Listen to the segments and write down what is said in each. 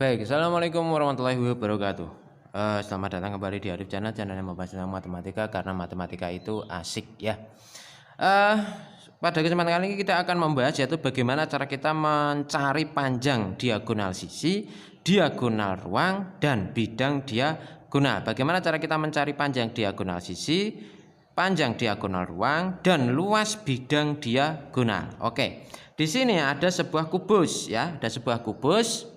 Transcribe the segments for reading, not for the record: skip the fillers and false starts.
Baik, assalamualaikum warahmatullahi wabarakatuh. Selamat datang kembali di Arif Channel yang membahas tentang matematika karena matematika itu asik ya. Pada kesempatan kali ini kita akan membahas yaitu bagaimana cara kita mencari panjang diagonal sisi, diagonal ruang, dan bidang diagonal. Bagaimana cara kita mencari panjang diagonal sisi, panjang diagonal ruang, dan luas bidang diagonal. Oke, di sini ada sebuah kubus ya, ada sebuah kubus.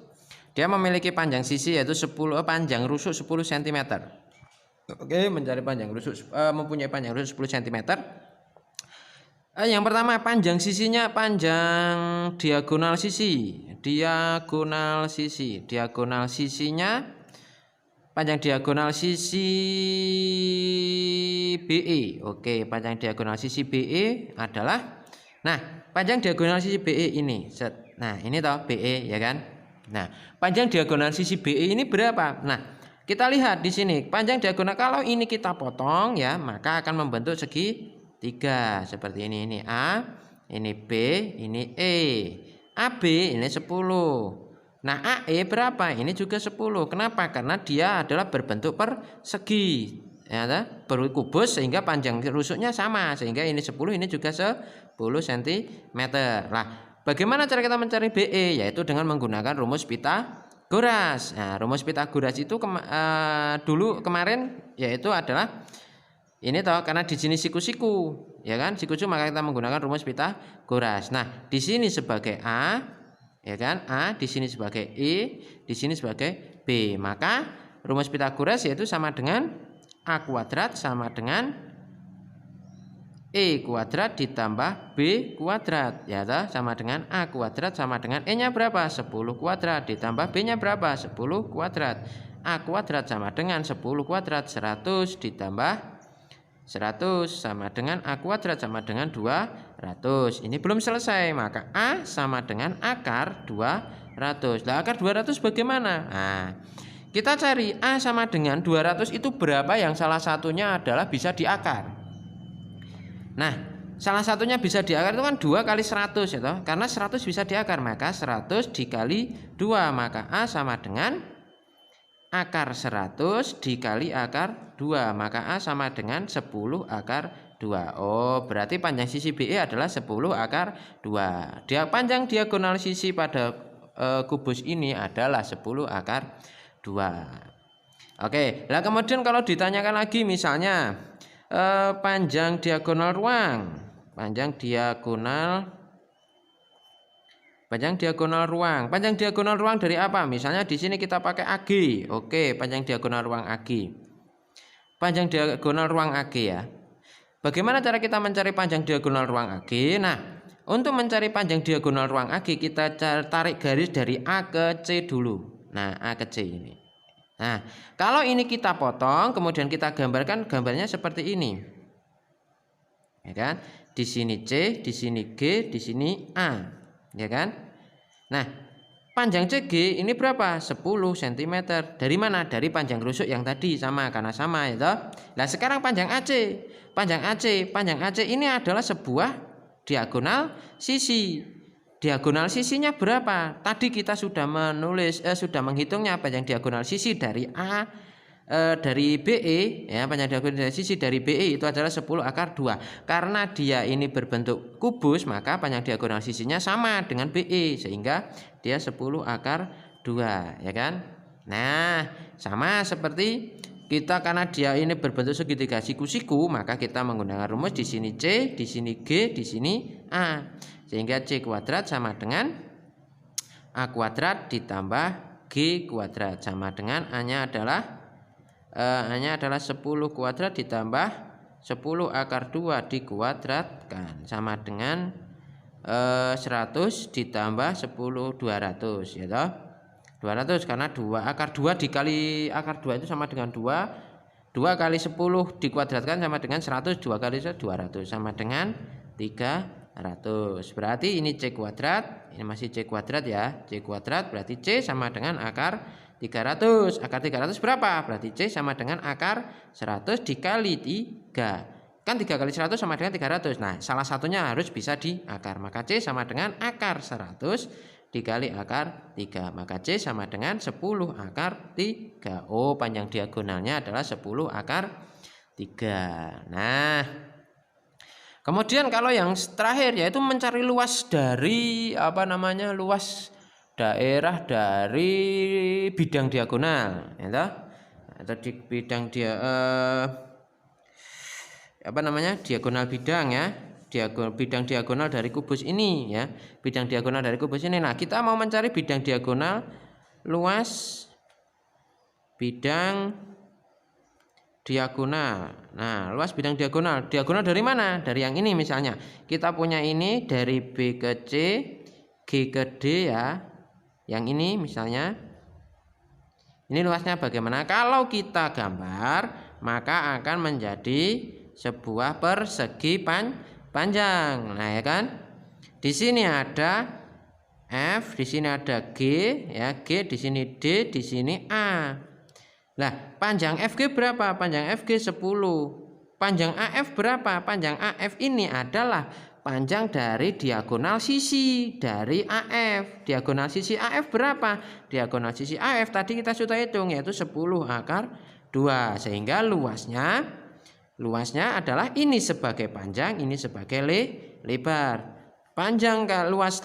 Dia memiliki panjang sisi yaitu panjang rusuk 10 cm. Oke, mencari panjang rusuk mempunyai panjang rusuk 10 cm. Yang pertama panjang sisinya, panjang diagonal sisi. Diagonal sisinya panjang diagonal sisi BE. Oke, panjang diagonal sisi BE adalah panjang diagonal sisi BE ini. Nah, ini toh BE ya kan? Nah, panjang diagonal sisi BE ini berapa? Nah, kita lihat di sini panjang diagonal kalau ini kita potong ya, maka akan membentuk segitiga seperti ini. Ini A, ini B, ini E. AB ini 10. Nah, AE berapa? Ini juga 10. Kenapa? Karena dia adalah berbentuk persegi. Ya, berkubus sehingga panjang rusuknya sama, sehingga ini 10, ini juga 10 cm. Lah, bagaimana cara kita mencari BE? Yaitu dengan menggunakan rumus Pitagoras. Nah, rumus Pitagoras itu dulu kemarin yaitu adalah ini toh, karena di sini siku-siku, ya kan? Siku-siku maka kita menggunakan rumus Pitagoras. Nah, di sini sebagai A, ya kan? A, di sini sebagai E, di sini sebagai B. Maka rumus Pitagoras yaitu sama dengan A kuadrat sama dengan E kuadrat ditambah B kuadrat, ya toh, sama dengan A kuadrat sama dengan E nya berapa? 10 kuadrat ditambah B nya berapa? 10 kuadrat. A kuadrat sama dengan 10 kuadrat, 100 ditambah 100 sama dengan A kuadrat sama dengan 200. Ini belum selesai, maka A sama dengan akar 200. Nah, akar 200 bagaimana? Nah, kita cari A sama dengan 200 itu berapa yang salah satunya adalah bisa diakar. Nah, salah satunya bisa diakar itu kan 2 kali 100 ya toh? Karena 100 bisa diakar, maka 100 dikali 2, maka A sama dengan akar 100 dikali akar 2, maka A sama dengan 10 akar 2. Oh, berarti panjang sisi BE adalah 10 akar 2. Panjang diagonal sisi pada kubus ini adalah 10 akar 2. Oke, nah kemudian kalau ditanyakan lagi misalnya panjang diagonal ruang, panjang diagonal ruang. Panjang diagonal ruang dari apa? Misalnya di sini kita pakai AG. Oke, panjang diagonal ruang AG. Panjang diagonal ruang AG ya. Bagaimana cara kita mencari panjang diagonal ruang AG? Nah, untuk mencari panjang diagonal ruang AG kita tarik garis dari A ke C dulu. Nah, A ke C ini. Nah, kalau ini kita potong, kemudian kita gambarkan gambarnya seperti ini. Ya kan? Di sini C, di sini G, di sini A. Ya kan? Nah, panjang CG ini berapa? 10 cm. Dari mana? Dari panjang rusuk yang tadi sama, karena sama ya toh. Nah, sekarang panjang AC. Panjang AC ini adalah sebuah diagonal sisi. Diagonal sisinya berapa? Tadi kita sudah sudah menghitungnya panjang diagonal sisi dari A dari BE ya, panjang diagonal sisi dari BE itu adalah 10 akar 2. Karena dia ini berbentuk kubus, maka panjang diagonal sisinya sama dengan BE sehingga dia 10 akar 2, ya kan? Nah, sama seperti kita karena dia ini berbentuk segitiga siku-siku, maka kita menggunakan rumus di sini C, di sini G, di sini A. Sehingga C kuadrat sama dengan A kuadrat ditambah G kuadrat sama dengan A-nya adalah 10 kuadrat ditambah 10 akar 2 dikuadratkan sama dengan 100 ditambah 10 200 ya toh. 200 karena 2 akar 2 dikali akar 2 itu sama dengan 2. 2 kali 10 dikuadratkan sama dengan 100, 2 kali 200 sama dengan 300. Berarti ini C kuadrat, ini masih C kuadrat ya. C kuadrat berarti C sama dengan akar 300. Akar 300 berapa? Berarti C sama dengan akar 100 dikali 3. Kan 3 kali 100 sama dengan 300. Nah, salah satunya harus bisa diakar. Maka C sama dengan akar 100 dikali akar 3. Maka C sama dengan 10 akar 3. Oh, panjang diagonalnya adalah 10 akar 3. Nah, kemudian kalau yang terakhir yaitu mencari luas dari luas daerah dari bidang diagonal, ya, atau di bidang diagonal bidang ya, bidang diagonal dari kubus ini ya, bidang diagonal dari kubus ini. Nah, kita mau mencari bidang diagonal luas bidang diagonal. Nah, luas bidang diagonal dari mana? Dari yang ini misalnya. Kita punya ini dari B ke C, G ke D ya. Yang ini misalnya. Ini luasnya bagaimana? Kalau kita gambar, maka akan menjadi sebuah persegi panjang. Nah, ya kan? Di sini ada F, di sini ada G, ya, G, di sini D, di sini A. Nah, panjang FG berapa? Panjang FG 10. Panjang AF berapa? Panjang AF ini adalah panjang dari diagonal sisi dari AF. Diagonal sisi AF berapa? Diagonal sisi AF tadi kita sudah hitung, yaitu 10 akar 2. Sehingga luasnya adalah ini sebagai panjang, ini sebagai lebar. Panjang luas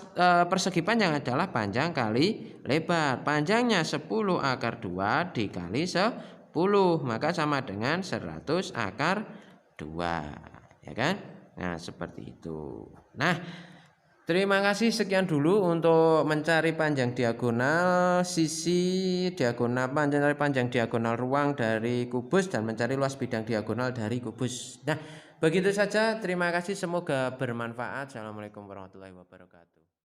persegi panjang adalah panjang kali lebar. Panjangnya 10 akar 2 dikali 10, maka sama dengan 100 akar 2, ya kan? Nah, seperti itu. Nah, terima kasih, sekian dulu untuk mencari panjang diagonal sisi diagonal panjang diagonal ruang dari kubus dan mencari luas bidang diagonal dari kubus. Nah, begitu saja. Terima kasih, semoga bermanfaat. Assalamualaikum warahmatullahi wabarakatuh.